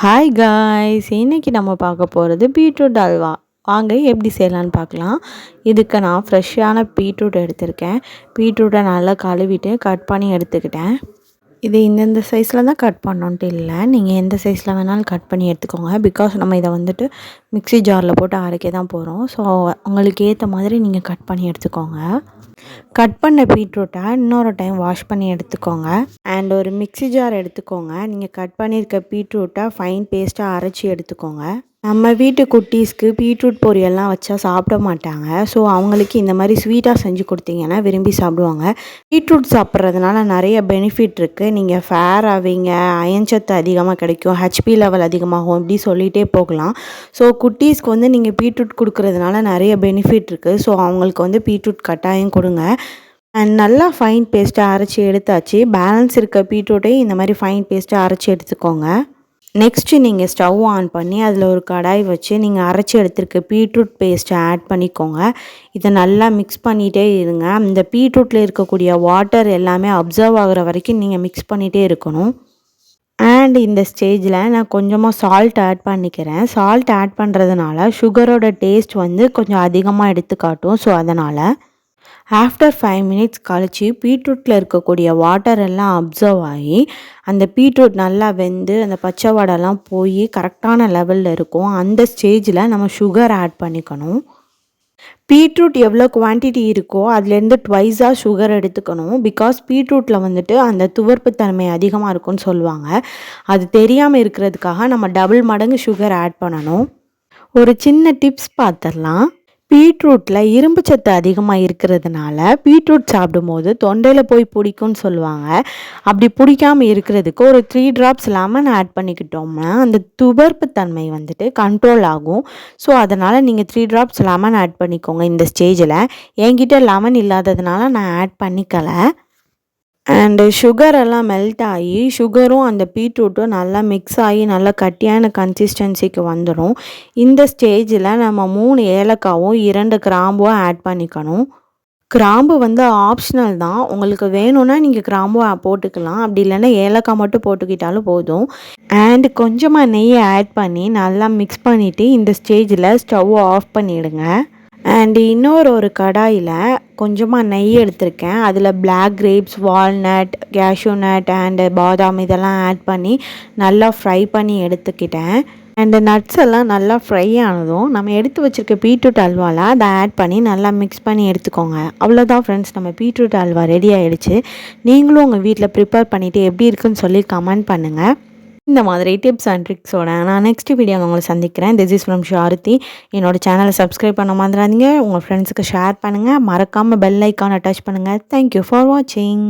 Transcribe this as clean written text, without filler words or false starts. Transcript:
Hi guys, இன்னைக்கு நம்ம பார்க்க போகிறது பீட்ரூட் அல்வா. வாங்க எப்படி செய்யலான்னு பார்க்கலாம். இதுக்கு நான் ஃப்ரெஷ்ஷான பீட்ரூட் எடுத்திருக்கேன். பீட்ரூட்டை நல்லா கழுவிட்டு கட் பண்ணி எடுத்துக்கிட்டேன். இது இந்தந்த சைஸில் தான் கட் பண்ணோன்ட்டு இல்லை, நீங்கள் எந்த சைஸில் வேணாலும் கட் பண்ணி எடுத்துக்கோங்க. பிகாஸ் நம்ம இதை வந்துட்டு மிக்ஸி ஜாரில் போட்டு அரைக்க தான் போகிறோம். ஸோ உங்களுக்கு ஏற்ற மாதிரி நீங்கள் கட் பண்ணி எடுத்துக்கோங்க. கட் பண்ண பீட்ரூட்டை இன்னொரு டைம் வாஷ் பண்ணி எடுத்துக்கோங்க. அண்ட் ஒரு மிக்ஸி ஜார் எடுத்துக்கோங்க. நீங்கள் கட் பண்ணியிருக்க பீட்ரூட்டை ஃபைன் பேஸ்ட்டாக அரைச்சி எடுத்துக்கோங்க. நம்ம வீட்டு குட்டீஸ்க்கு பீட்ரூட் பொரியல்லாம் வச்சா சாப்பிட மாட்டாங்க. ஸோ அவங்களுக்கு இந்த மாதிரி ஸ்வீட்டாக செஞ்சு கொடுத்தீங்கன்னா விரும்பி சாப்பிடுவாங்க. பீட்ரூட் சாப்பிட்றதுனால நிறைய பெனிஃபிட் இருக்குது. நீங்கள் ஃபேர் ஆவீங்க, அயன் சத்து அதிகமாக கிடைக்கும், ஹெச்பி லெவல் அதிகமாகும், இப்படி சொல்லிகிட்டே போகலாம். ஸோ குட்டீஸ்க்கு வந்து நீங்கள் பீட்ரூட் கொடுக்குறதுனால நிறைய பெனிஃபிட் இருக்குது. ஸோ அவங்களுக்கு வந்து பீட்ரூட் கட்டாயம் கொடுங்க. அண்ட் நல்லா ஃபைன் பேஸ்ட்டாக அரைச்சி எடுத்தாச்சு. பேலன்ஸ் இருக்க பீட்ரூட்டையும் இந்த மாதிரி ஃபைன் பேஸ்ட்டாக அரைச்சி எடுத்துக்கோங்க. நெக்ஸ்ட்டு நீங்கள் ஸ்டவ் ஆன் பண்ணி அதில் ஒரு கடாய் வச்சு நீங்கள் அரைச்சி எடுத்துருக்க பீட்ரூட் பேஸ்ட்டை ஆட் பண்ணிக்கோங்க. இதை நல்லா மிக்ஸ் பண்ணிகிட்டே இருங்க. இந்த பீட்ரூட்டில் இருக்கக்கூடிய வாட்டர் எல்லாமே அப்சர்வ் ஆகிற வரைக்கும் நீங்கள் மிக்ஸ் பண்ணிகிட்டே இருக்கணும். அண்ட் இந்த ஸ்டேஜில் நான் கொஞ்சமாக சால்ட் ஆட் பண்ணிக்கிறேன். சால்ட் ஆட் பண்ணுறதுனால சுகரோட டேஸ்ட் வந்து கொஞ்சம் அதிகமாக எடுத்து காட்டும். ஸோ அதனால் ஆஃப்டர் 5 மினிட்ஸ் கழித்து பீட்ரூட்டில் இருக்கக்கூடிய வாட்டர் எல்லாம் அப்சர்வ் ஆகி அந்த பீட்ரூட் நல்லா வெந்து அந்த பச்சை வடைலாம் போய் கரெக்டான லெவலில் இருக்கும். அந்த ஸ்டேஜில் நம்ம சுகர் ஆட் பண்ணிக்கணும். பீட்ரூட் எவ்வளோ குவான்டிட்டி இருக்கோ அதுலேருந்து ட்வைஸாக சுகர் எடுத்துக்கணும். பிகாஸ் பீட்ரூட்டில் வந்துட்டு அந்த துவர்ப்பு தன்மை அதிகமாக இருக்கும்னு சொல்லுவாங்க. அது தெரியாமல் இருக்கிறதுக்காக நம்ம டபுள் மடங்கு சுகர் ஆட் பண்ணணும். ஒரு சின்ன டிப்ஸ் பார்த்துடலாம். பீட்ரூட்டில் இரும்பு சத்து அதிகமாக இருக்கிறதுனால பீட்ரூட் சாப்பிடும்போது தொண்டையில் போய் பிடிக்கும்னு சொல்லுவாங்க. அப்படி பிடிக்காமல் இருக்கிறதுக்கு ஒரு 3 drops லெமன் ஆட் பண்ணிக்கிட்டோம்னா அந்த துவர்ப்பு தன்மை வந்துட்டு கண்ட்ரோல் ஆகும். ஸோ அதனால் நீங்கள் 3 drops லெமன் ஆட் பண்ணிக்கோங்க. இந்த ஸ்டேஜில் என்கிட்ட லெமன் இல்லாததுனால நான் ஆட் பண்ணிக்கலை. அண்டு சுகரெல்லாம் மெல்ட் ஆகி சுகரும் அந்த பீட்ரூட்டும் நல்லா மிக்ஸ் ஆகி நல்லா கட்டியான கன்சிஸ்டன்சிக்கு வந்துடும். இந்த ஸ்டேஜில் நம்ம 3 ஏலக்காவும் 2 கிராம்பும் ஆட் பண்ணிக்கணும். கிராம்பு வந்து ஆப்ஷனல் தான். உங்களுக்கு வேணும்னா நீங்கள் கிராம்பு போட்டுக்கலாம். அப்படி இல்லைன்னா ஏலக்காய் மட்டும் போட்டுக்கிட்டாலும் போதும். அண்ட் கொஞ்சமாக நெய்யை ஆட் பண்ணி நல்லா மிக்ஸ் பண்ணிவிட்டு இந்த ஸ்டேஜில் ஸ்டவ் ஆஃப் பண்ணிவிடுங்க. அண்ட் ஒரு கடாயில் கொஞ்சமாக நெய் எடுத்திருக்கேன். அதில் black grapes, walnut, cashew nut and பாதாம் இதெல்லாம் ஆட் பண்ணி நல்லா ஃப்ரை பண்ணி எடுத்துக்கிட்டேன். அண்டு நட்ஸ் எல்லாம் நல்லா ஃப்ரை ஆனதும் நம்ம எடுத்து வச்சுருக்க பீட்ரூட் அல்வாவில் அதை ஆட் பண்ணி நல்லா மிக்ஸ் பண்ணி எடுத்துக்கோங்க. அவ்வளோதான் ஃப்ரெண்ட்ஸ், நம்ம பீட்ரூட் அல்வா ரெடி ஆகிடுச்சு. நீங்களும் உங்கள் வீட்டில் ப்ரிப்பேர் பண்ணிவிட்டு எப்படி இருக்குன்னு சொல்லி கமெண்ட் பண்ணுங்கள். இந்த மாதிரி டிப்ஸ் அண்ட் ட்ரிக்ஸோட நான் நெக்ஸ்ட் வீடியோவில் உங்களை சந்திக்கிறேன். This is from Sharuthi. என்னோட சேனலை சப்ஸ்கிரைப் பண்ண மாதிராதீங்க. உங்கள் ஃப்ரெண்ட்ஸுக்கு ஷேர் பண்ணுங்கள். மறக்காமல் பெல் ஐக்கானை டச் பண்ணுங்கள். தேங்க்யூ ஃபார் வாட்சிங்.